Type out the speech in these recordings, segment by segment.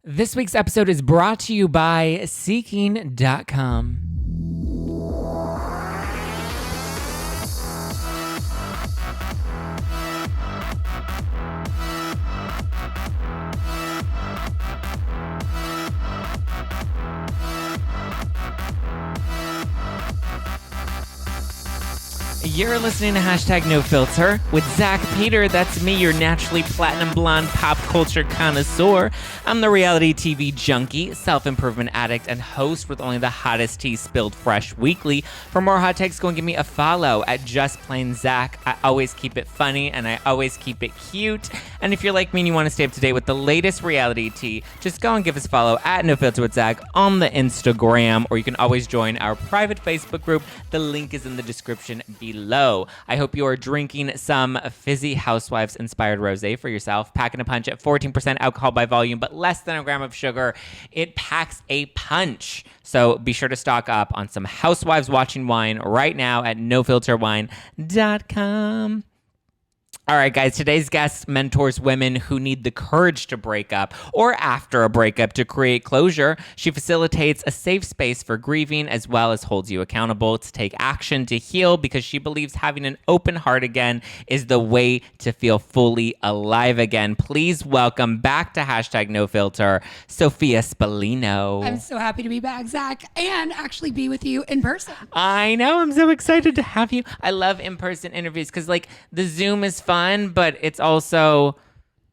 This week's episode is brought to you by Seeking.com. You're listening to Hashtag No Filter with Zack Peter. That's me, your naturally platinum blonde pop culture connoisseur. I'm the reality TV junkie, self-improvement addict, and host with only the hottest tea spilled fresh weekly. For more hot takes, go and give me a follow at Just Plain Zack. I always keep it funny and I always keep it cute. And if you're like me and you want to stay up to date with the latest reality tea, just go and give us a follow at No Filter with Zack on the Instagram, or you can always join our private Facebook group. The link is in the description below. I hope you are drinking some fizzy Housewives-inspired rosé for yourself, packing a punch at 14% alcohol by volume, but less than a gram of sugar. It packs a punch. So be sure to stock up on some Housewives watching wine right now at nofilterwine.com. All right, guys, today's guest mentors women who need the courage to break up or after a breakup to create closure. She facilitates a safe space for grieving as well as holds you accountable to take action to heal, because she believes having an open heart again is the way to feel fully alive again. Please welcome back to Hashtag No Filter, Sophia Spallino. I'm so happy to be back, Zack, and actually be with you in person. I know. I'm so excited to have you. I love in-person interviews because, like, the Zoom is fun, but it's also,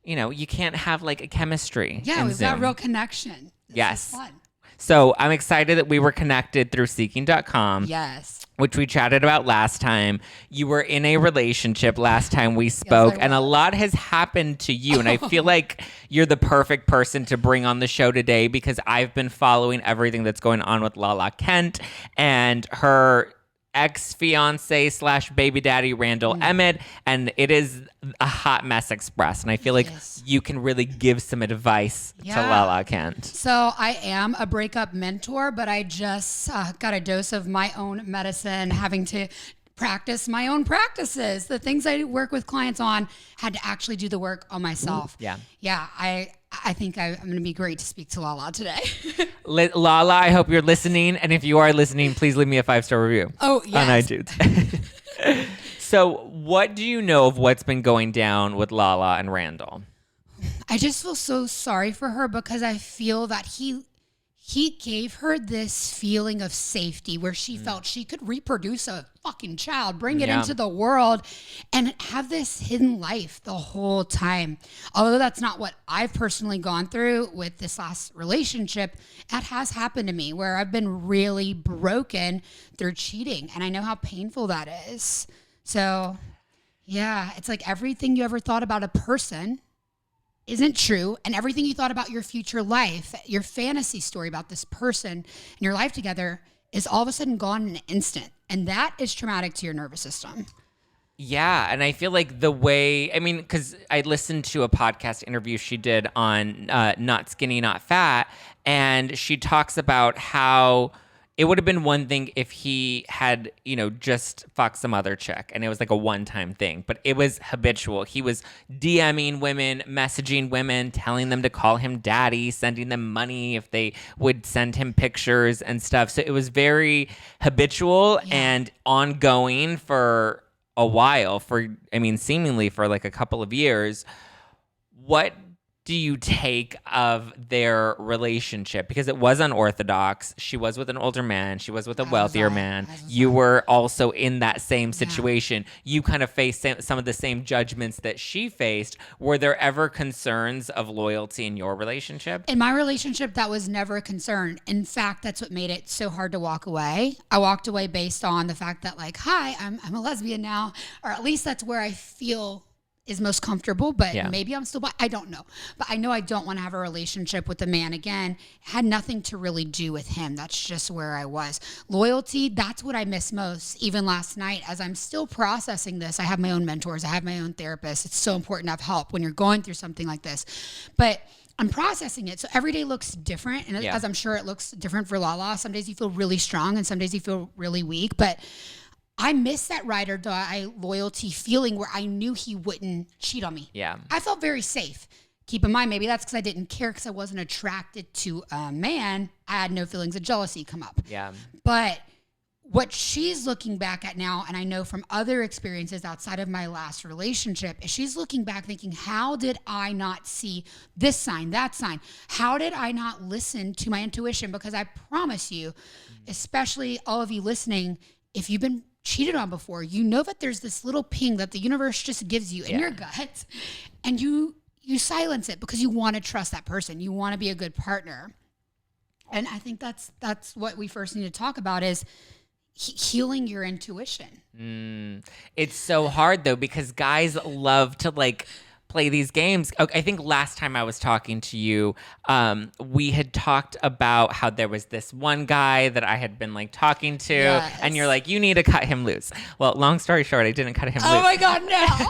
you know, you can't have like a chemistry. Yeah, we've got Zoom. real connection. Yes. Fun. So I'm excited that we were connected through Seeking.com. Yes. Which we chatted about last time. You were in a relationship last time we spoke, and a lot has happened to you. And I feel like you're the perfect person to bring on the show today, because I've been following everything that's going on with Lala Kent and her ex-fiance / baby daddy Randall Emmett, and it is a hot mess express. And I feel like you can really give some advice to Lala Kent. So I am a breakup mentor, but I just got a dose of my own medicine, having to practice my own practices. The things I work with clients on, had to actually do the work on myself. Yeah. I think I'm going to be great to speak to Lala today. Lala, I hope you're listening. And if you are listening, please leave me a 5-star review. Oh, yes. On iTunes. So what do you know of what's been going down with Lala and Randall? I just feel so sorry for her, because I feel that he gave her this feeling of safety where she felt she could reproduce a fucking child, bring it into the world, and have this hidden life the whole time. Although that's not what I've personally gone through with this last relationship, that has happened to me where I've been really broken through cheating, and I know how painful that is. So, yeah, it's like everything you ever thought about a person isn't true, and everything you thought about your future life, your fantasy story about this person and your life together, is all of a sudden gone in an instant. And that is traumatic to your nervous system. Yeah, and I feel like the way, I mean, because I listened to a podcast interview she did on Not Skinny, Not Fat, and she talks about how it would have been one thing if he had, you know, just fucked some other chick and it was like a one-time thing, but it was habitual. He was DMing women, messaging women, telling them to call him daddy, sending them money if they would send him pictures and stuff. So it was very habitual and ongoing for a while, seemingly for like a couple of years. What do you take of their relationship? Because it was unorthodox. She was with an older man. She was with a wealthier man. You were also in that same situation. You kind of faced some of the same judgments that she faced. Were there ever concerns of loyalty in your relationship? In my relationship, that was never a concern. In fact, that's what made it so hard to walk away. I walked away based on the fact that, like, hi, I'm a lesbian now, or at least that's where I feel is most comfortable, but maybe I'm still, I don't know. But I know I don't want to have a relationship with a man again. It had nothing to really do with him. That's just where I was. Loyalty, that's what I miss most. Even last night, as I'm still processing this, I have my own mentors. I have my own therapist. It's so important to have help when you're going through something like this. But I'm processing it. So every day looks different. And as I'm sure it looks different for Lala, some days you feel really strong and some days you feel really weak. But I miss that ride or die loyalty feeling where I knew he wouldn't cheat on me. Yeah. I felt very safe. Keep in mind, maybe that's because I didn't care because I wasn't attracted to a man. I had no feelings of jealousy come up. Yeah. But what she's looking back at now, and I know from other experiences outside of my last relationship, is she's looking back thinking, how did I not see this sign, that sign? How did I not listen to my intuition? Because I promise you, especially all of you listening, if you've been cheated on before, you know that there's this little ping that the universe just gives you in your gut, and you silence it because you want to trust that person. You want to be a good partner. And I think that's what we first need to talk about is healing your intuition. It's so hard though, because guys love to like play these games. I think last time I was talking to you, we had talked about how there was this one guy that I had been like talking to, and you're like, you need to cut him loose. Well, long story short, I didn't cut him loose. Oh my God, no.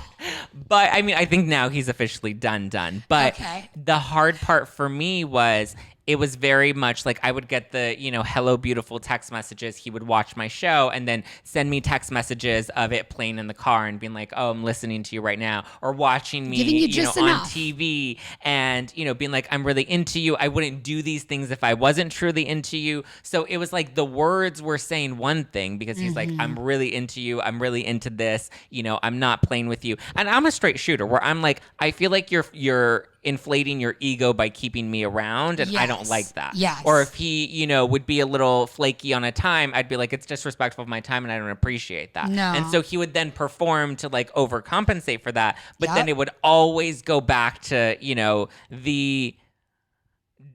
But I mean, I think now he's officially done. But the hard part for me was, it was very much like I would get the, hello, beautiful text messages. He would watch my show and then send me text messages of it playing in the car and being like, oh, I'm listening to you right now. Or watching me, giving you just on enough. TV and, being like, I'm really into you. I wouldn't do these things if I wasn't truly into you. So it was like the words were saying one thing because he's like, I'm really into you. I'm really into this. I'm not playing with you. And I'm a straight shooter where I'm like, I feel like you're inflating your ego by keeping me around, and I don't like that. Or if he, would be a little flaky on a time, I'd be like, it's disrespectful of my time and I don't appreciate that. No. And so he would then perform to like overcompensate for that, but then it would always go back to, the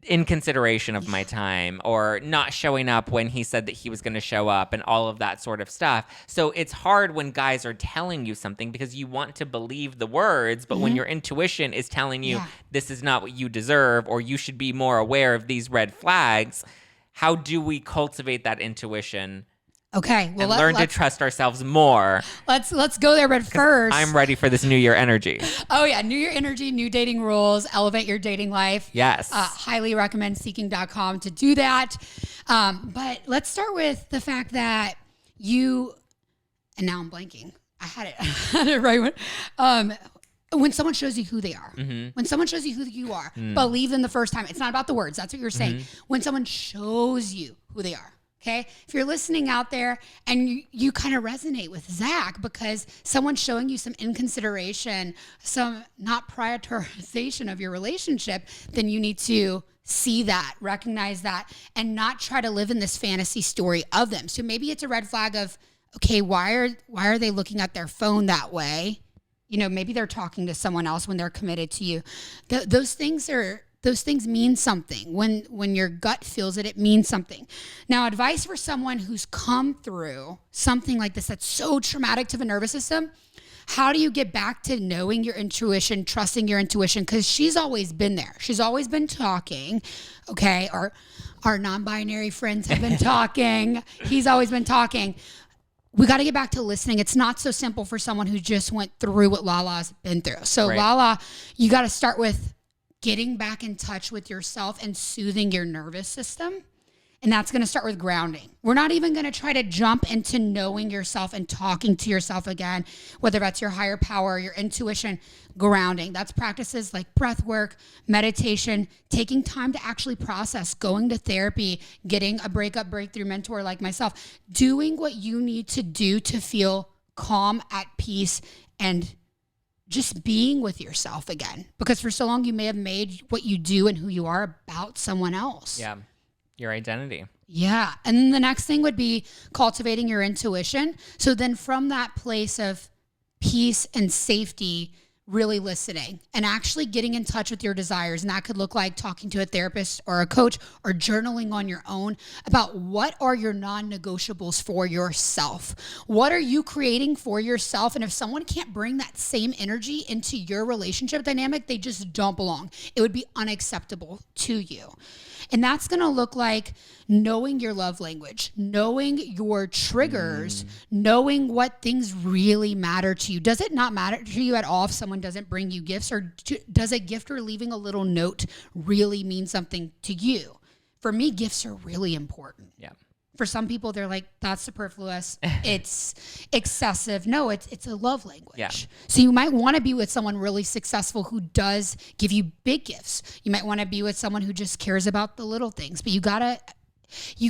inconsideration of my time or not showing up when he said that he was going to show up and all of that sort of stuff. So it's hard when guys are telling you something because you want to believe the words, but when your intuition is telling you this is not what you deserve or you should be more aware of these red flags, how do we cultivate that intuition? Okay, well, and learn to trust ourselves more. Let's go there, but first, I'm ready for this New Year energy. Oh yeah, New Year energy, new dating rules, elevate your dating life. Yes, highly recommend seeking.com to do that. But let's start with the fact that and now I'm blanking. I had it right. When someone shows you who they are, when someone shows you who you are, believe them the first time. It's not about the words. That's what you're saying. When someone shows you who they are. Okay, if you're listening out there and you kind of resonate with Zack because someone's showing you some inconsideration, some not prioritization of your relationship, then you need to see that, recognize that, and not try to live in this fantasy story of them. So maybe it's a red flag of, okay, why are they looking at their phone that way? Maybe they're talking to someone else when they're committed to you. Those things mean something. When your gut feels it, it means something. Now, advice for someone who's come through something like this that's so traumatic to the nervous system, how do you get back to knowing your intuition, trusting your intuition? Because she's always been there. She's always been talking, okay? Our non-binary friends have been talking. He's always been talking. We got to get back to listening. It's not so simple for someone who just went through what Lala's been through. So Lala, you got to start with getting back in touch with yourself and soothing your nervous system. And that's going to start with grounding. We're not even going to try to jump into knowing yourself and talking to yourself again, whether that's your higher power, your intuition, grounding. That's practices like breath work, meditation, taking time to actually process, going to therapy, getting a breakthrough mentor like myself, doing what you need to do to feel calm, at peace, and just being with yourself again. Because for so long, you may have made what you do and who you are about someone else. Yeah. Your identity. Yeah. And then the next thing would be cultivating your intuition. So then from that place of peace and safety, really listening and actually getting in touch with your desires. And that could look like talking to a therapist or a coach or journaling on your own about what are your non-negotiables for yourself. What are you creating for yourself? And if someone can't bring that same energy into your relationship dynamic, they just don't belong. It would be unacceptable to you. And that's going to look like knowing your love language, knowing your triggers, knowing what things really matter to you. Does it not matter to you at all if someone doesn't bring you gifts, or does a gift or leaving a little note really mean something to you? For me, gifts are really important. Yeah. For some people, they're like, that's superfluous. It's excessive. No, it's a love language. Yeah. So you might want to be with someone really successful who does give you big gifts. You might want to be with someone who just cares about the little things. But you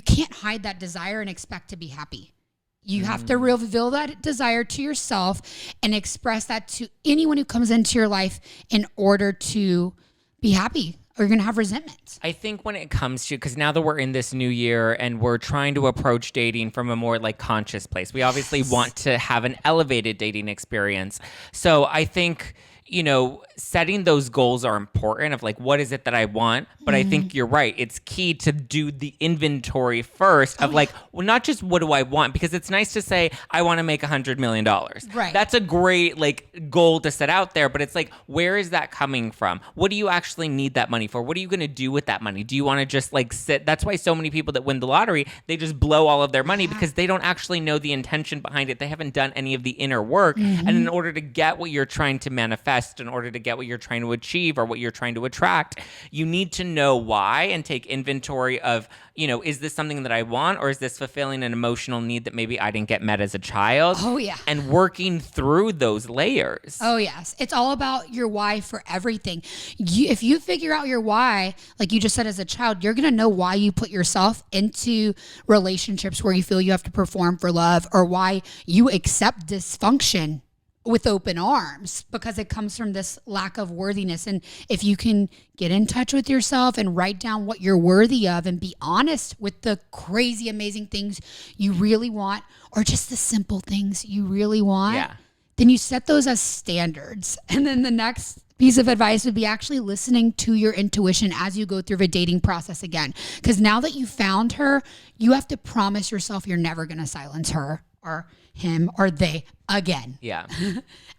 can't hide that desire and expect to be happy. You have to reveal that desire to yourself and express that to anyone who comes into your life in order to be happy, or you're going to have resentment. I think when it comes to, because now that we're in this new year and we're trying to approach dating from a more like conscious place, we obviously want to have an elevated dating experience. So I think, you know, setting those goals are important of like, what is it that I want? But I think you're right. It's key to do the inventory first of like, well, not just what do I want? Because it's nice to say, I want to make $100 million. Right. That's a great like goal to set out there. But it's like, where is that coming from? What do you actually need that money for? What are you going to do with that money? Do you want to just like sit? That's why so many people that win the lottery, they just blow all of their money because they don't actually know the intention behind it. They haven't done any of the inner work. And in order to get what you're trying to manifest, in order to get what you're trying to achieve or what you're trying to attract, you need to know why and take inventory of, you know, is this something that I want, or is this fulfilling an emotional need that maybe I didn't get met as a child? Oh, yeah. And working through those layers. Oh, yes. It's all about your why for everything. If you figure out your why, like you just said as a child, you're going to know why you put yourself into relationships where you feel you have to perform for love, or why you accept dysfunction with open arms, because it comes from this lack of worthiness. And if you can get in touch with yourself and write down what you're worthy of and be honest with the crazy, amazing things you really want, or just the simple things you really want, then you set those as standards. And then the next piece of advice would be actually listening to your intuition as you go through the dating process again. Because now that you found her, you have to promise yourself you're never going to silence her or him or they again. Yeah.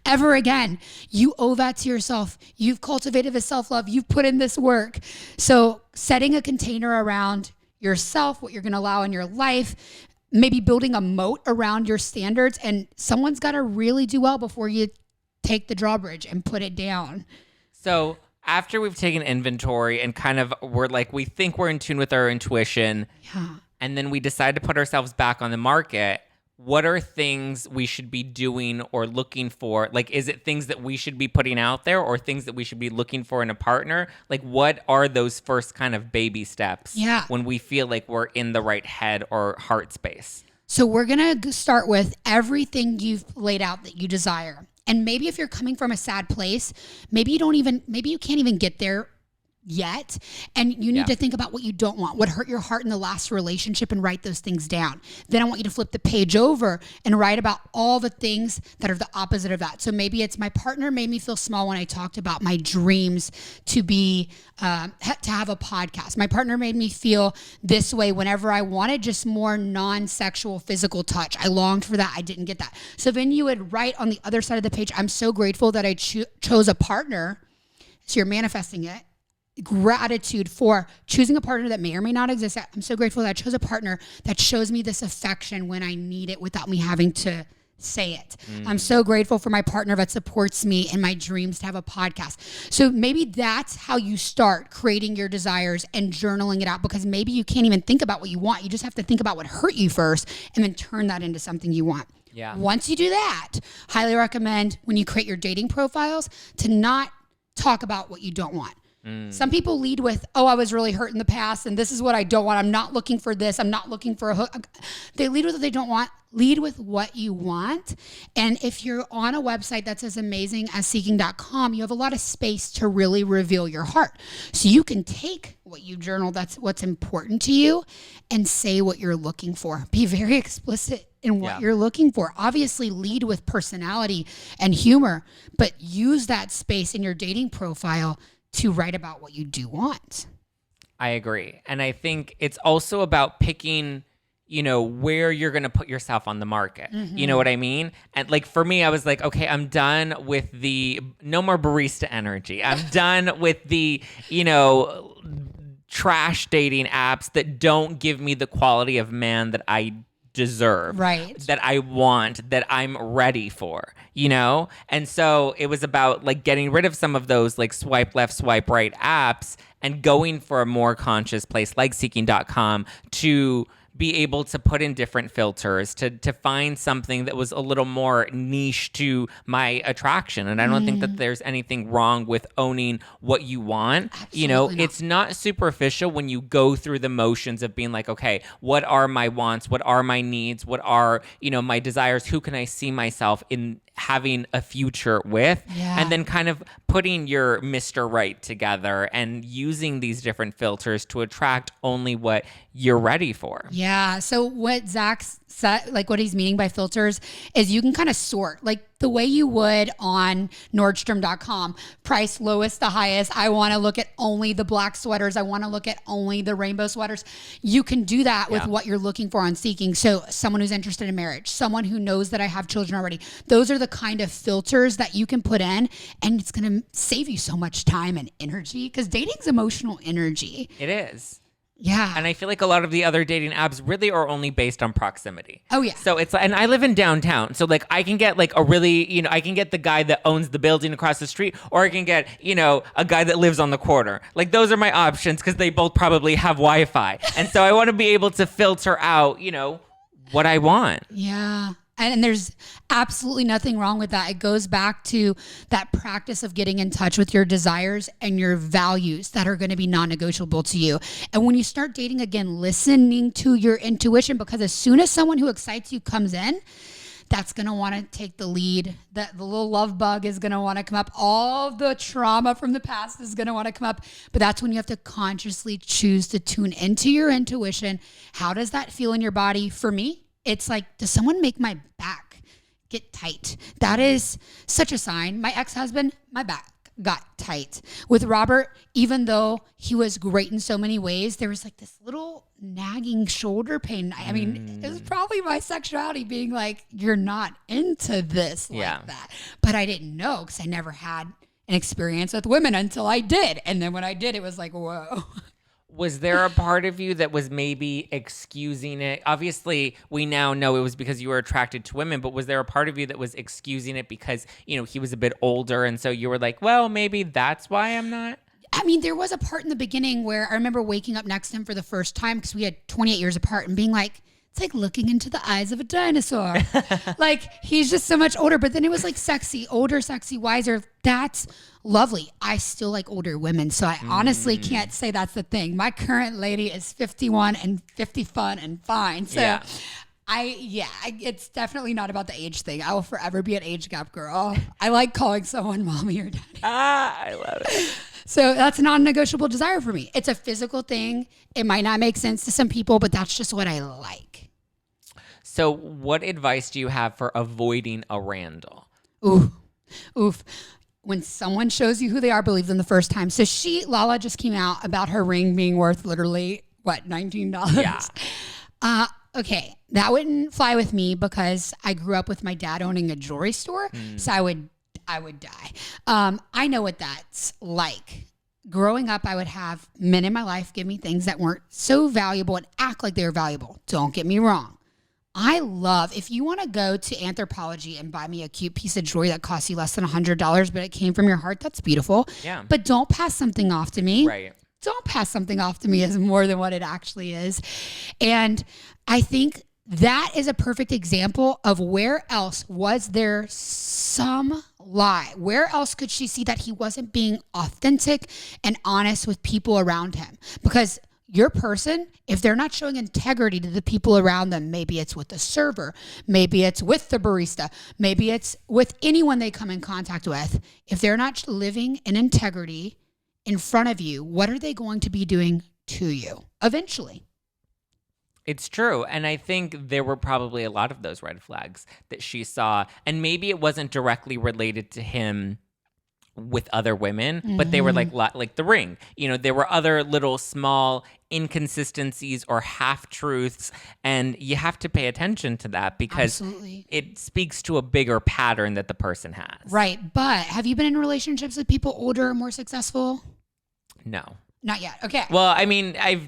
Ever again. You owe that to yourself. You've cultivated this self-love. You've put in this work. So setting a container around yourself, what you're going to allow in your life, maybe building a moat around your standards, and someone's got to really do well before you take the drawbridge and put it down. So after we've taken inventory and kind of we're like, we think we're in tune with our intuition, and then we decide to put ourselves back on the market, what are things we should be doing or looking for? Like, is it things that we should be putting out there or things that we should be looking for in a partner? Like, what are those first kind of baby steps when we feel like we're in the right head or heart space? So we're going to start with everything you've laid out that you desire. And maybe if you're coming from a sad place, maybe you can't even get there yet. And you need to think about what you don't want, what hurt your heart in the last relationship, and write those things down. Then I want you to flip the page over and write about all the things that are the opposite of that. So maybe it's, my partner made me feel small when I talked about my dreams to be, to have a podcast. My partner made me feel this way whenever I wanted just more non-sexual physical touch. I longed for that. I didn't get that. So then you would write on the other side of the page, I'm so grateful that I chose a partner. So you're manifesting it. Gratitude for choosing a partner that may or may not exist. I'm so grateful that I chose a partner that shows me this affection when I need it without me having to say it. I'm so grateful for my partner that supports me in my dreams to have a podcast. So maybe that's how you start creating your desires and journaling it out, because maybe you can't even think about what you want. You just have to think about what hurt you first and then turn that into something you want. Yeah. Once you do that, highly recommend when you create your dating profiles to not talk about what you don't want. Some people lead with, oh, I was really hurt in the past and this is what I don't want. I'm not looking for this. I'm not looking for a hook. They lead with what they don't want. Lead with what you want. And if you're on a website that's as amazing as seeking.com, you have a lot of space to really reveal your heart. So you can take what you journal, that's what's important to you, and say what you're looking for. Be very explicit in what you're looking for. Obviously lead with personality and humor, but use that space in your dating profile to write about what you do want. I agree. And I think it's also about picking, you know, where you're going to put yourself on the market. You know what I mean? And like for me, I was like, okay, I'm done with the no more barista energy. I'm done with the, you know, trash dating apps that don't give me the quality of man that I deserve, that I want, that I'm ready for, you know? And so it was about like getting rid of some of those like swipe left, swipe right apps and going for a more conscious place like seeking.com to be able to put in different filters to find something that was a little more niche to my attraction. And I don't think that there's anything wrong with owning what you want. Absolutely not. It's not superficial when you go through the motions of being like, okay, what are my wants? What are my needs? What are, my desires? Who can I see myself in having a future with? Yeah. And then kind of putting your Mr. Right together and using these different filters to attract only what you're ready for. Yeah. So what Zach said, like what he's meaning by filters is you can kind of sort like the way you would on Nordstrom.com, price lowest to highest. I want to look at only the black sweaters. I want to look at only the rainbow sweaters. You can do that with what you're looking for on Seeking. So someone who's interested in marriage, someone who knows that I have children already. Those are the kind of filters that you can put in, and it's going to save you so much time and energy because dating's emotional energy. It is. Yeah. And I feel like a lot of the other dating apps really are only based on proximity. Oh, yeah. So it's, and I live in downtown. So like I can get like a really, I can get the guy that owns the building across the street, or I can get, a guy that lives on the corner. Like those are my options because they both probably have Wi-Fi. And so I want to be able to filter out, what I want. Yeah. And there's absolutely nothing wrong with that. It goes back to that practice of getting in touch with your desires and your values that are going to be non-negotiable to you. And when you start dating again, listening to your intuition, because as soon as someone who excites you comes in, that's going to want to take the lead. That the little love bug is going to want to come up. All the trauma from the past is going to want to come up. But that's when you have to consciously choose to tune into your intuition. How does that feel in your body? For me, it's like, does someone make my back get tight? That is such a sign. My ex-husband, my back got tight. With Robert, even though he was great in so many ways, there was like this little nagging shoulder pain. I mean, it was probably my sexuality being like, you're not into this like that. But I didn't know because I never had an experience with women until I did. And then when I did, it was like, whoa. Was there a part of you that was maybe excusing it? Obviously, we now know it was because you were attracted to women, but was there a part of you that was excusing it because, he was a bit older and so you were like, well, maybe that's why I'm not? I mean, there was a part in the beginning where I remember waking up next to him for the first time because we had 28 years apart and being like, it's like looking into the eyes of a dinosaur. Like, he's just so much older. But then it was like sexy, older, sexy, wiser. That's lovely. I still like older women. So I honestly can't say that's the thing. My current lady is 51 and 50 fun and fine. So it's definitely not about the age thing. I will forever be an age gap girl. I like calling someone mommy or daddy. I love it. So that's a non-negotiable desire for me. It's a physical thing. It might not make sense to some people, but that's just what I like. So what advice do you have for avoiding a Randall? Oof. When someone shows you who they are, believe them the first time. So Lala just came out about her ring being worth literally, $19? Yeah. Okay, that wouldn't fly with me because I grew up with my dad owning a jewelry store. So I would die. I know what that's like. Growing up, I would have men in my life give me things that weren't so valuable and act like they were valuable. Don't get me wrong. I love, if you want to go to Anthropologie and buy me a cute piece of jewelry that costs you less than $100, but it came from your heart, that's beautiful. Yeah. But don't pass something off to me. Right. Don't pass something off to me as more than what it actually is. And I think that is a perfect example of where else was there some lie? Where else could she see that he wasn't being authentic and honest with people around him? Because your person, if they're not showing integrity to the people around them, maybe it's with the server, maybe it's with the barista, maybe it's with anyone they come in contact with. If they're not living in integrity in front of you, what are they going to be doing to you eventually? It's true. And I think there were probably a lot of those red flags that she saw. And maybe it wasn't directly related to him with other women, but they were like the ring. There were other little small inconsistencies or half-truths, and you have to pay attention to that because it speaks to a bigger pattern that the person has. Right. But have you been in relationships with people older or more successful? No. Not yet. Okay. Well, I mean, I've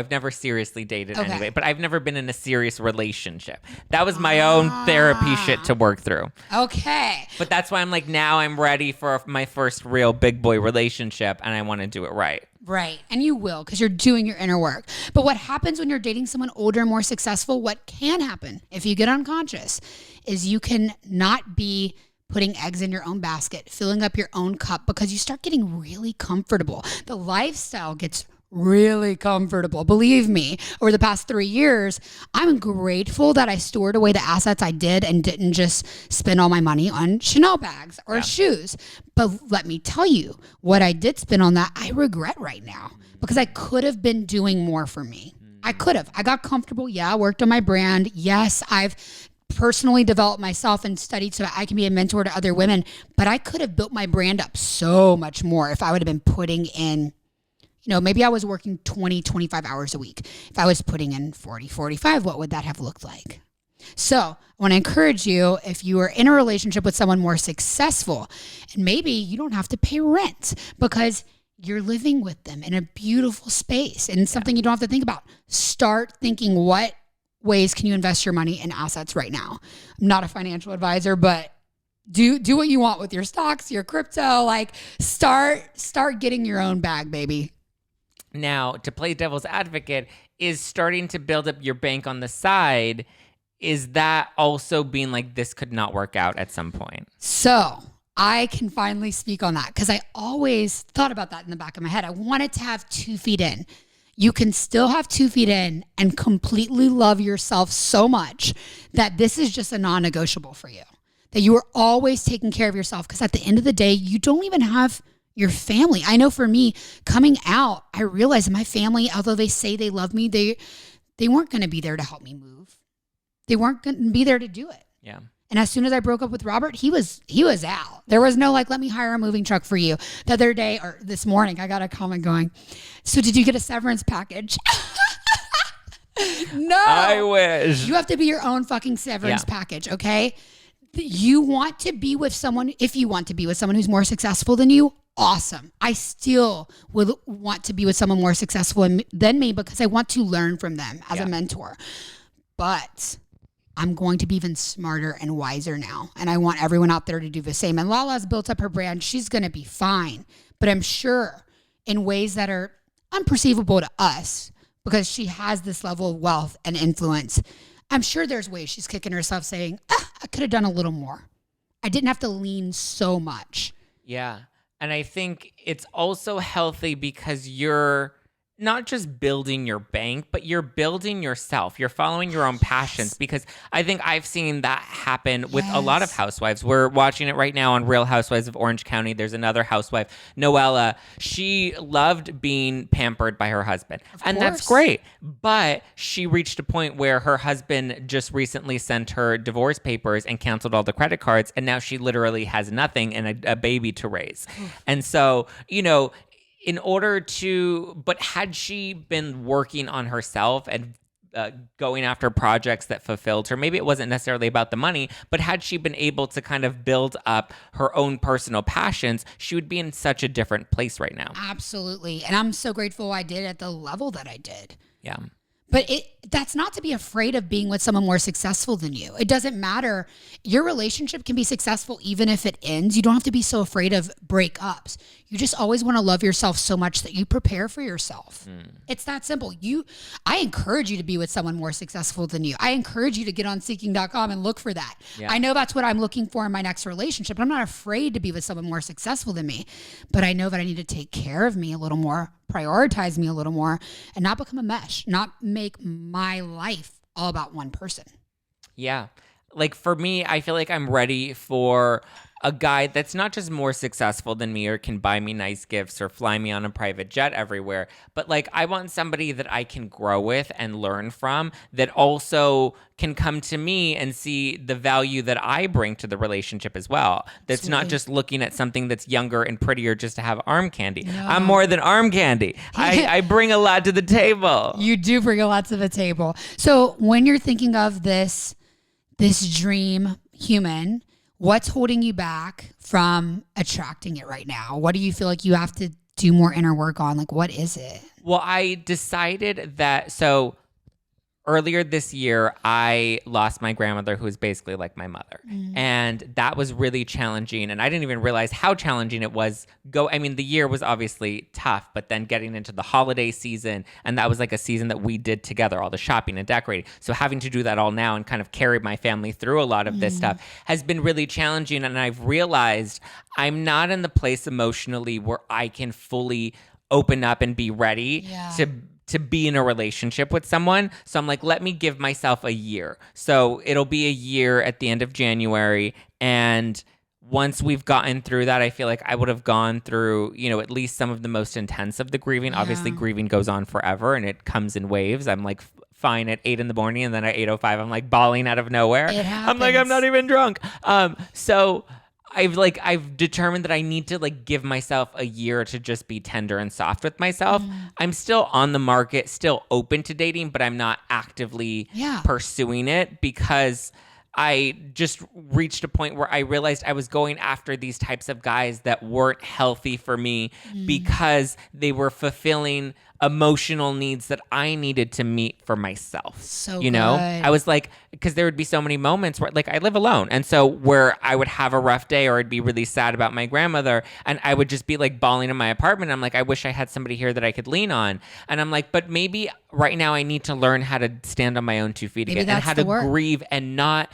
never seriously dated anyway, but I've never been in a serious relationship. That was my own therapy shit to work through. Okay. But that's why I'm like, now I'm ready for my first real big boy relationship and I want to do it right. Right. And you will, because you're doing your inner work. But what happens when you're dating someone older and more successful, what can happen if you get unconscious, is you can not be putting eggs in your own basket, filling up your own cup, because you start getting really comfortable. The lifestyle gets really comfortable. Believe me, over the past 3 years, I'm grateful that I stored away the assets I did and didn't just spend all my money on Chanel bags or shoes. But let me tell you, what I did spend on that, I regret right now, because I could have been doing more for me. I could have. I got comfortable. Yeah, I worked on my brand. Yes, I've personally developed myself and studied so that I can be a mentor to other women. But I could have built my brand up so much more if I would have been putting in, maybe I was working 20, 25 hours a week. If I was putting in 40, 45, what would that have looked like? So I want to encourage you, if you are in a relationship with someone more successful, and maybe you don't have to pay rent because you're living with them in a beautiful space and something you don't have to think about. Start thinking, what ways can you invest your money in assets right now? I'm not a financial advisor, but do what you want with your stocks, your crypto. Like start getting your own bag, baby. Now, to play devil's advocate, is starting to build up your bank on the side, is that also being like, this could not work out at some point? So I can finally speak on that, because I always thought about that in the back of my head. I wanted to have 2 feet in. You can still have 2 feet in and completely love yourself so much that this is just a non-negotiable for you, that you are always taking care of yourself, because at the end of the day, you don't even have your family. I know for me, coming out, I realized my family, although they say they love me, they weren't going to be there to help me move. They weren't going to be there to do it. Yeah. And as soon as I broke up with Robert, he was out. There was no let me hire a moving truck for you. The other day, or this morning, I got a comment going, so did you get a severance package? No. I wish. You have to be your own fucking severance package, okay? You want to be with someone, if you want to be with someone who's more successful than you, awesome. I still would want to be with someone more successful than me, because I want to learn from them as a mentor. But I'm going to be even smarter and wiser now. And I want everyone out there to do the same. And Lala's built up her brand. She's going to be fine. But I'm sure in ways that are unperceivable to us, because she has this level of wealth and influence, I'm sure there's ways she's kicking herself saying, I could have done a little more. I didn't have to lean so much. Yeah. And I think it's also healthy because you're not just building your bank, but you're building yourself. You're following your own passions, because I think I've seen that happen with a lot of housewives. We're watching it right now on Real Housewives of Orange County. There's another housewife, Noella. She loved being pampered by her husband. And that's great. But she reached a point where her husband just recently sent her divorce papers and canceled all the credit cards. And now she literally has nothing and a baby to raise. And so, but had she been working on herself and going after projects that fulfilled her, maybe it wasn't necessarily about the money, but had she been able to kind of build up her own personal passions, she would be in such a different place right now. Absolutely. And I'm so grateful I did at the level that I did. Yeah. But that's not to be afraid of being with someone more successful than you. It doesn't matter. Your relationship can be successful even if it ends. You don't have to be so afraid of breakups. You just always want to love yourself so much that you prepare for yourself. It's that simple. I encourage you to be with someone more successful than you. I encourage you to get on seeking.com and look for that. Yeah. I know that's what I'm looking for in my next relationship. I'm not afraid to be with someone more successful than me, but I know that I need to take care of me a little more, prioritize me a little more, and not become a mesh, not make my life all about one person. Yeah. Like for me, I feel like I'm ready for a guy that's not just more successful than me or can buy me nice gifts or fly me on a private jet everywhere, but like I want somebody that I can grow with and learn from, that also can come to me and see the value that I bring to the relationship as well. That's not just looking at something that's younger and prettier just to have arm candy. No. I'm more than arm candy. I bring a lot to the table. You do bring a lot to the table. So when you're thinking of this dream human, what's holding you back from attracting it right now? What do you feel like you have to do more inner work on? Like, what is it? Well, I decided that, so earlier this year, I lost my grandmother, who was basically like my mother. And that was really challenging. And I didn't even realize how challenging it was. The year was obviously tough, but then getting into the holiday season, and that was like a season that we did together, all the shopping and decorating. So having to do that all now and kind of carry my family through a lot of this stuff has been really challenging. And I've realized I'm not in the place emotionally where I can fully open up and be ready to be in a relationship with someone. So I'm like, let me give myself a year. So it'll be a year at the end of January. And once we've gotten through that, I feel like I would have gone through, at least some of the most intense of the grieving. Yeah. Obviously, grieving goes on forever and it comes in waves. I'm like fine at 8 a.m, and then at 8:05, I'm like bawling out of nowhere. It happens. I'm like, I'm not even drunk. So I've determined that I need to like give myself a year to just be tender and soft with myself. I'm still on the market, still open to dating, but I'm not actively pursuing it because I just reached a point where I realized I was going after these types of guys that weren't healthy for me because they were fulfilling emotional needs that I needed to meet for myself. So you know, good. I was like, because there would be so many moments where like I live alone. And so where I would have a rough day or I'd be really sad about my grandmother and I would just be like bawling in my apartment. I'm like, I wish I had somebody here that I could lean on. And I'm like, but maybe right now I need to learn how to stand on my own 2 feet again and how to grieve and not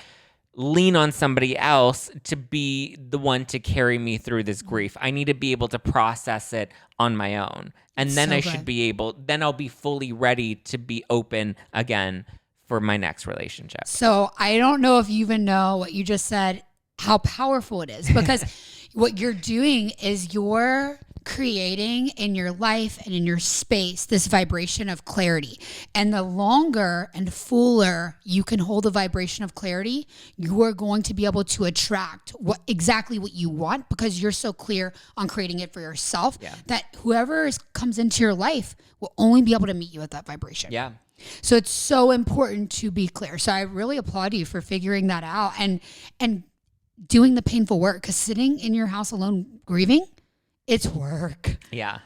lean on somebody else to be the one to carry me through this grief. I need to be able to process it on my own. And then then I'll be fully ready to be open again for my next relationship. So I don't know if you even know what you just said, how powerful it is, because what you're doing is you're creating in your life and in your space this vibration of clarity. And the longer and fuller you can hold the vibration of clarity, you are going to be able to attract exactly what you want because you're so clear on creating it for yourself that whoever comes into your life will only be able to meet you at that vibration. Yeah. So it's so important to be clear. So I really applaud you for figuring that out and doing the painful work, because sitting in your house alone grieving, it's work. Yeah.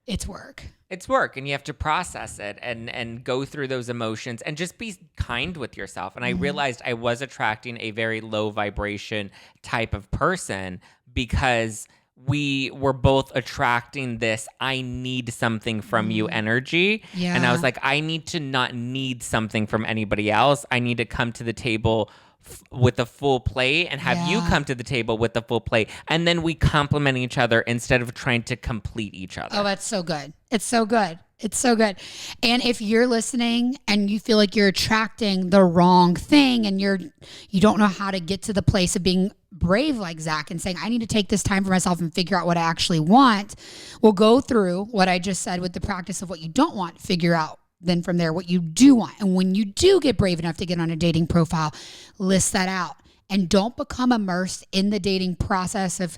It's work. It's work, and you have to process it and go through those emotions and just be kind with yourself. And I realized I was attracting a very low vibration type of person because we were both attracting this I need something from you energy. Yeah. And I was like, I need to not need something from anybody else. I need to come to the table with a full plate and have you come to the table with a full plate, and then we complement each other instead of trying to complete each other. Oh, that's so good. It's so good. It's so good. And if you're listening and you feel like you're attracting the wrong thing and you don't know how to get to the place of being brave like Zack and saying, I need to take this time for myself and figure out what I actually want, we'll go through what I just said with the practice of what you don't want, figure out then from there what you do want. And when you do get brave enough to get on a dating profile, list that out. And don't become immersed in the dating process of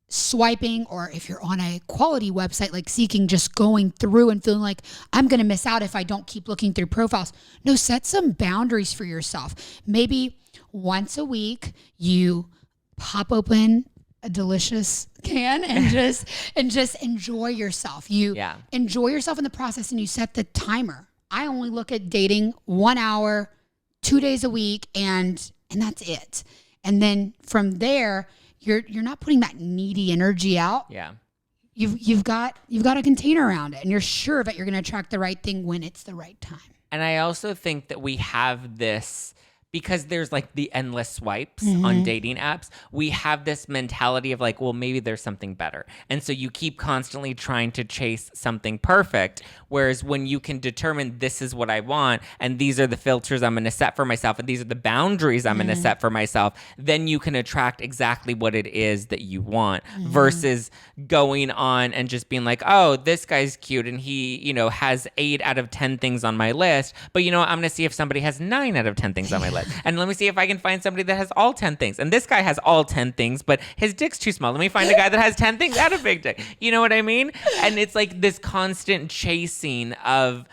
swiping, or if you're on a quality website like Seeking, just going through and feeling like I'm going to miss out if I don't keep looking through profiles. No, set some boundaries for yourself. Maybe once a week you pop open a delicious can and just enjoy yourself. You enjoy yourself in the process, and you set the timer. I only look at dating 1 hour, 2 days a week, and that's it. And then from there, you're not putting that needy energy out. Yeah. You've got a container around it, and you're sure that you're going to attract the right thing when it's the right time. And I also think that we have this, because there's like the endless swipes on dating apps, we have this mentality of like, well, maybe there's something better. And so you keep constantly trying to chase something perfect. Whereas when you can determine this is what I want, and these are the filters I'm going to set for myself, and these are the boundaries I'm going to set for myself, then you can attract exactly what it is that you want versus going on and just being like, oh, this guy's cute and he, has 8 out of 10 things on my list. But I'm going to see if somebody has 9 out of 10 things on my list. And let me see if I can find somebody that has all 10 things. And this guy has all 10 things, but his dick's too small. Let me find a guy that has 10 things and a big dick. You know what I mean? And it's like this constant chasing of,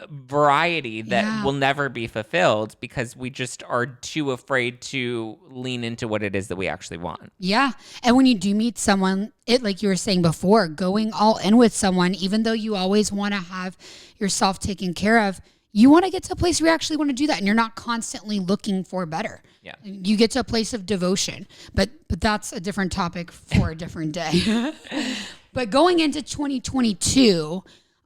variety that will never be fulfilled because we just are too afraid to lean into what it is that we actually want. Yeah. And when you do meet someone, like you were saying before, going all in with someone, even though you always want to have yourself taken care of, you want to get to a place where you actually want to do that and you're not constantly looking for better. Yeah. You get to a place of devotion. But that's a different topic for a different day. But going into 2022,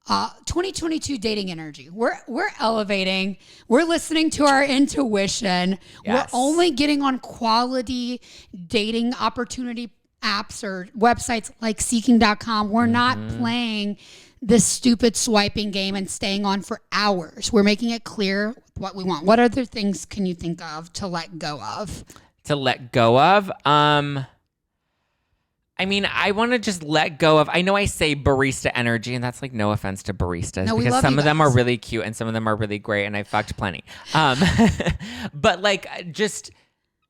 2022 dating energy. We're elevating. We're listening to our intuition. Yes. We're only getting on quality dating opportunity apps or websites like seeking.com. We're not playing this stupid swiping game and staying on for hours. We're making it clear what we want. What other things can you think of to let go of? To let go of? I mean, I want to just let go of, I know I say barista energy, and that's like no offense to baristas, No, we because love some you of them guys. are really cute and some of them are really great, and I fucked plenty. But like, just,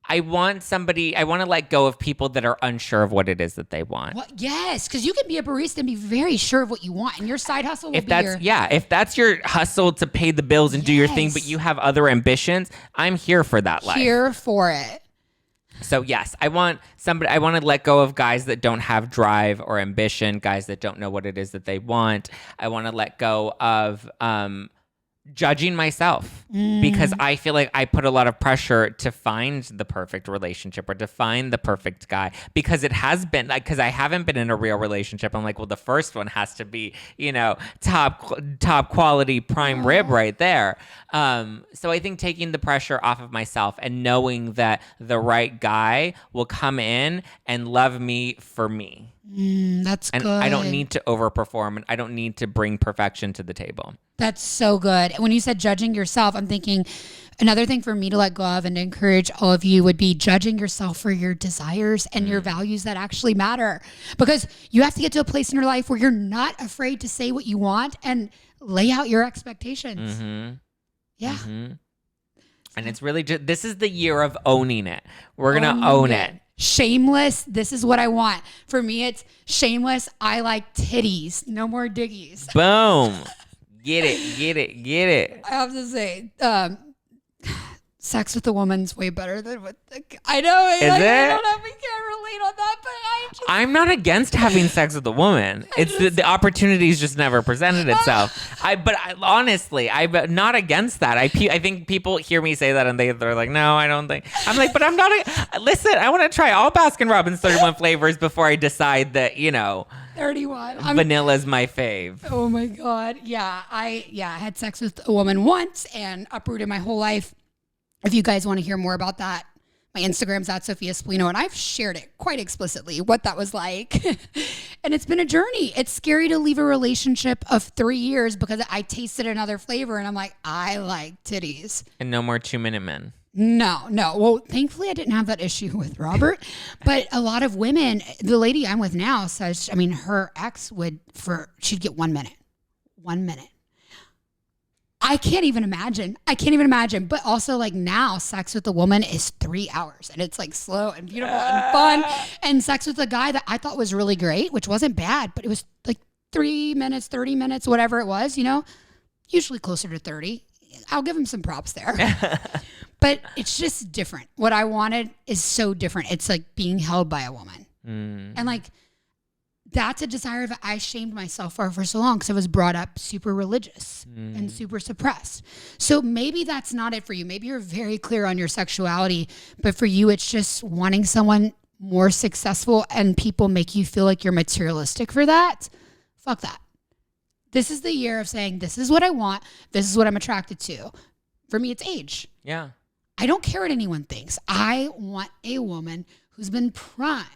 I want to let go of people that are unsure of what it is that they want. What? Yes, because you can be a barista and be very sure of what you want, and your side hustle will If be that's, your... if that's your hustle to pay the bills and do your thing, but you have other ambitions, I'm here for that life. Here for it. So yes, I want to let go of guys that don't have drive or ambition, guys that don't know what it is that they want. I want to let go of judging myself because I feel like I put a lot of pressure to find the perfect relationship or to find the perfect guy because it has been like, because I haven't been in a real relationship. I'm like, well, the first one has to be, top quality prime rib right there. So I think taking the pressure off of myself and knowing that the right guy will come in and love me for me. That's And good. I don't need to overperform and I don't need to bring perfection to the table. That's so good. When you said judging yourself, I'm thinking another thing for me to let go of and to encourage all of you would be judging yourself for your desires and your values that actually matter. Because you have to get to a place in your life where you're not afraid to say what you want and lay out your expectations. Yeah. And it's really just, this is the year of owning it. We're going to own it. Shameless. This is what I want. For me, it's shameless. I like titties. No more diggies. Boom. Get it. I have to say, sex with a woman's way better than with the I know. Is it? I don't know if we can relate on that, but I'm not against having sex with a woman. It's the opportunity's just never presented itself. Honestly, I'm not against that. I think people hear me say that and they're like, no, I don't think. I'm like, but I'm not. Listen, I want to try all Baskin Robbins 31 flavors before I decide that 31. Vanilla's my fave. Oh my God. Yeah. I had sex with a woman once and uprooted my whole life. If you guys want to hear more about that, my Instagram's at Sophia Spallino, and I've shared it quite explicitly what that was like. And it's been a journey. It's scary to leave a relationship of 3 years because I tasted another flavor and I'm like, I like titties. And no more 2-minute men. No. Well, thankfully I didn't have that issue with Robert, but a lot of women, the lady I'm with now says, her ex she'd get 1 minute. 1 minute. I can't even imagine. But also like now sex with a woman is 3 hours and it's like slow and beautiful and fun. And sex with a guy that I thought was really great, which wasn't bad, but it was like 3 minutes, 30 minutes, whatever it was, usually closer to 30. I'll give him some props there. But it's just different. What I wanted is so different. It's like being held by a woman. And like, that's a desire that I shamed myself for so long because I was brought up super religious and super suppressed. So maybe that's not it for you. Maybe you're very clear on your sexuality, but for you, it's just wanting someone more successful and people make you feel like you're materialistic for that. Fuck that. This is the year of saying, this is what I want. This is what I'm attracted to. For me, it's age. Yeah. I don't care what anyone thinks. I want a woman who's been primed.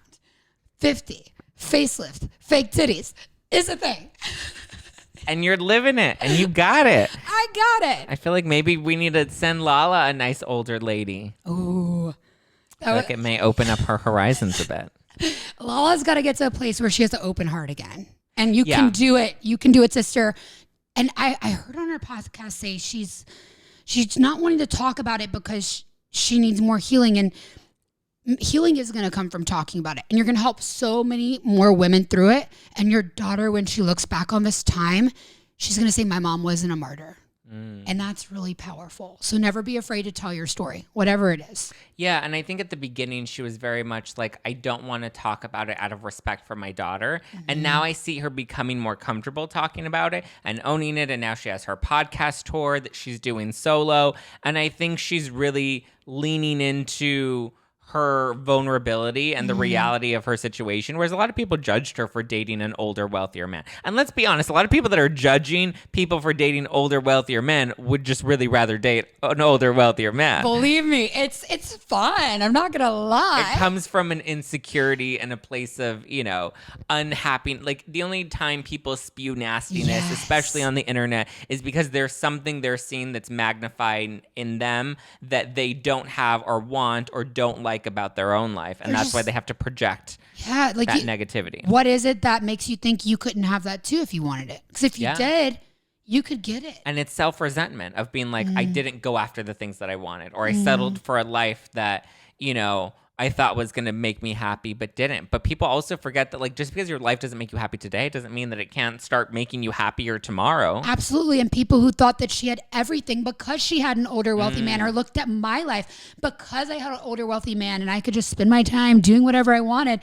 50. Facelift, fake titties is a thing. And you're living it, and you got it. I got it. I feel like maybe we need to send Lala a nice older lady. Ooh. It may open up her horizons a bit. Lala's got to get to a place where she has an open heart again. And you can do it. You can do it, sister. And I heard on her podcast say she's not wanting to talk about it because she needs more healing. And healing is going to come from talking about it. And you're going to help so many more women through it. And your daughter, when she looks back on this time, she's going to say, my mom wasn't a martyr. And that's really powerful. So never be afraid to tell your story, whatever it is. Yeah, and I think at the beginning she was very much like, I don't want to talk about it out of respect for my daughter. And now I see her becoming more comfortable talking about it and owning it. And now she has her podcast tour that she's doing solo. And I think she's really leaning into her vulnerability and the reality of her situation, whereas a lot of people judged her for dating an older, wealthier man. And let's be honest, a lot of people that are judging people for dating older, wealthier men would just really rather date an older, wealthier man. Believe me, it's fun. I'm not gonna lie. It comes from an insecurity and a place of, unhappy. Like, the only time people spew nastiness, especially on the internet, is because there's something they're seeing that's magnified in them that they don't have or want or don't like about their own life, and that's why they have to project that negativity. What is it that makes you think you couldn't have that too if you wanted it? Because if you did, you could get it. And it's self-resentment of being like, I didn't go after the things that I wanted, or I settled for a life that I thought was going to make me happy but didn't. But people also forget that, like, just because your life doesn't make you happy today doesn't mean that it can't start making you happier tomorrow. Absolutely. And people who thought that she had everything because she had an older wealthy man, or looked at my life because I had an older wealthy man and I could just spend my time doing whatever I wanted,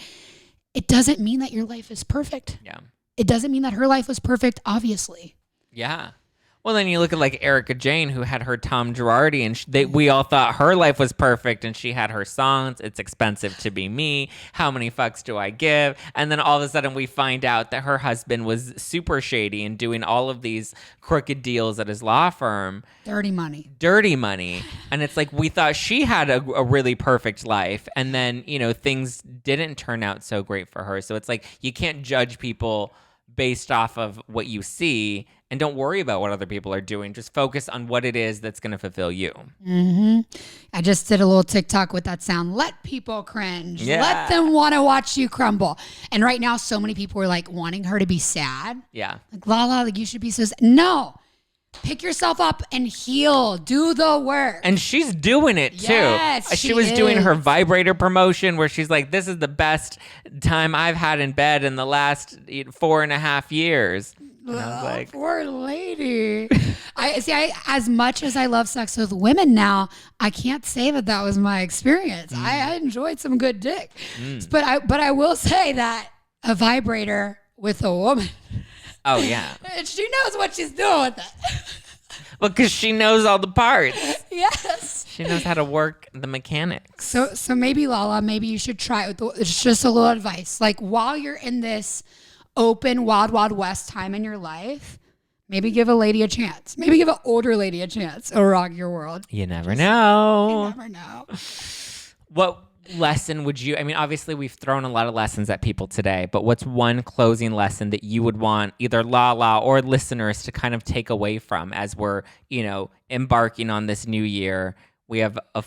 it doesn't mean that your life is perfect. Yeah. It doesn't mean that her life was perfect, obviously. Yeah. Well, then you look at like Erica Jane, who had her Tom Girardi, and we all thought her life was perfect, and she had her songs, It's Expensive to Be Me, How Many Fucks Do I Give? And then all of a sudden we find out that her husband was super shady and doing all of these crooked deals at his law firm. Dirty money. And it's like, we thought she had a really perfect life, and then, things didn't turn out so great for her. So it's like, you can't judge people based off of what you see, and don't worry about what other people are doing. Just focus on what it is that's going to fulfill you. I just did a little TikTok with that sound. Let people cringe. Yeah. Let them want to watch you crumble. And right now, so many people are like wanting her to be sad. Yeah. Like, Lala, like, you should be so sad. No. Pick yourself up and heal. Do the work. And she's doing it too. Yes, she was doing her vibrator promotion where she's like, this is the best time I've had in bed in the last 4.5 years. And I was like, poor lady. I as much as I love sex with women now, I can't say that was my experience. I enjoyed some good dick. But I will say that a vibrator with a woman. Oh, yeah. She knows what she's doing with it. Well, because she knows all the parts. Yes. She knows how to work the mechanics. So maybe, Lala, maybe you should try it. It's just a little advice. Like, while you're in this open, wild, wild west time in your life, maybe give a lady a chance. Maybe give an older lady a chance. It'll rock your world. You never know. You never know. What lesson would you, obviously we've thrown a lot of lessons at people today, but what's one closing lesson that you would want either Lala or listeners to kind of take away from as we're, embarking on this new year? We have a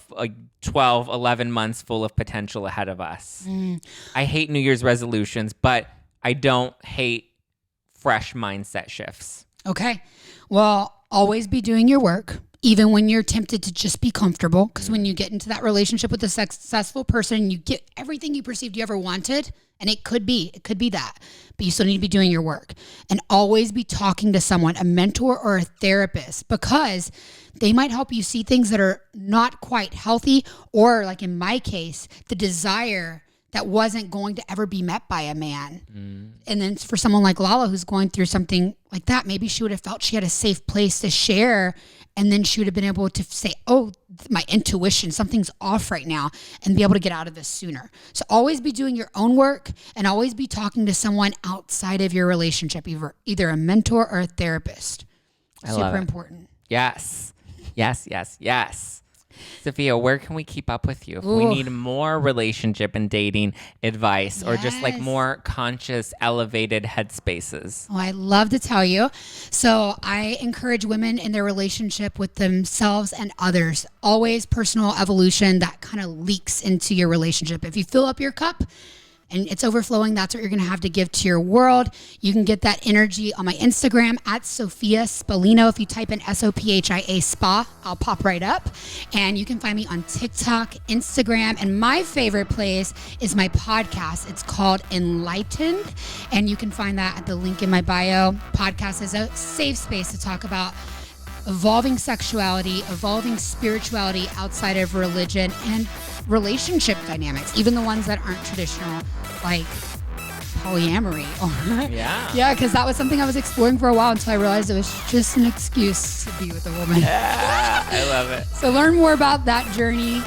12, 11 months full of potential ahead of us. I hate New Year's resolutions, but I don't hate fresh mindset shifts. Okay. Well, always be doing your work, even when you're tempted to just be comfortable. Because when you get into that relationship with a successful person, you get everything you perceived you ever wanted. And it could be that. But you still need to be doing your work. And always be talking to someone, a mentor or a therapist, because they might help you see things that are not quite healthy, or, like in my case, the desire that wasn't going to ever be met by a man. And then for someone like Lala, who's going through something like that, maybe she would have felt she had a safe place to share. And then she would have been able to say, oh, my intuition, something's off right now, and be able to get out of this sooner. So always be doing your own work, and always be talking to someone outside of your relationship, either a mentor or a therapist. Super important. Yes. Yes, yes, yes. Sophia, where can we keep up with you? If we need more relationship and dating advice, or just like more conscious, elevated headspaces. Oh, I'd love to tell you. So I encourage women in their relationship with themselves and others. Always personal evolution that kind of leaks into your relationship. If you fill up your cup and it's overflowing. That's what you're going to have to give to your world. You can get that energy on my Instagram at Sophia Spallino. If you type in SOPHIA SPA, I'll pop right up. And you can find me on TikTok, Instagram, and my favorite place is my podcast. It's called Enlightened, and you can find that at the link in my bio. Podcast is a safe space to talk about evolving sexuality, evolving spirituality outside of religion, and relationship dynamics, even the ones that aren't traditional, like polyamory. Yeah, because that was something I was exploring for a while until I realized it was just an excuse to be with a woman. Yeah, I love it. So learn more about that journey.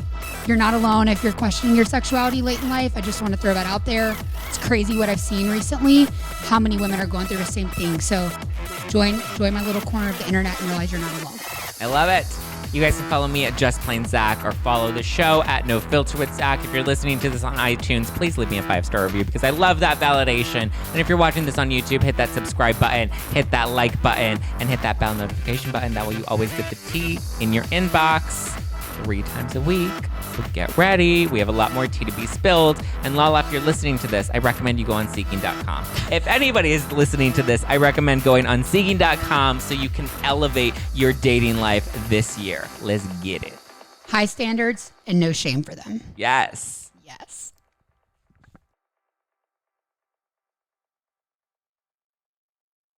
You're not alone if you're questioning your sexuality late in life. I just want to throw that out there. It's crazy what I've seen recently, how many women are going through the same thing. So join my little corner of the internet and realize you're not alone. I love it. You guys can follow me at Just Plain Zack or follow the show at No Filter with Zack. If you're listening to this on iTunes, please leave me a 5-star review because I love that validation. And if you're watching this on YouTube, hit that subscribe button, hit that like button, and hit that bell notification button. That way you always get the tea in your inbox 3 times a week. So get ready. We have a lot more tea to be spilled. And Lala, if you're listening to this, I recommend you go on Seeking.com. If anybody is listening to this, I recommend going on Seeking.com so you can elevate your dating life this year. Let's get it. High standards and no shame for them. Yes. Yes.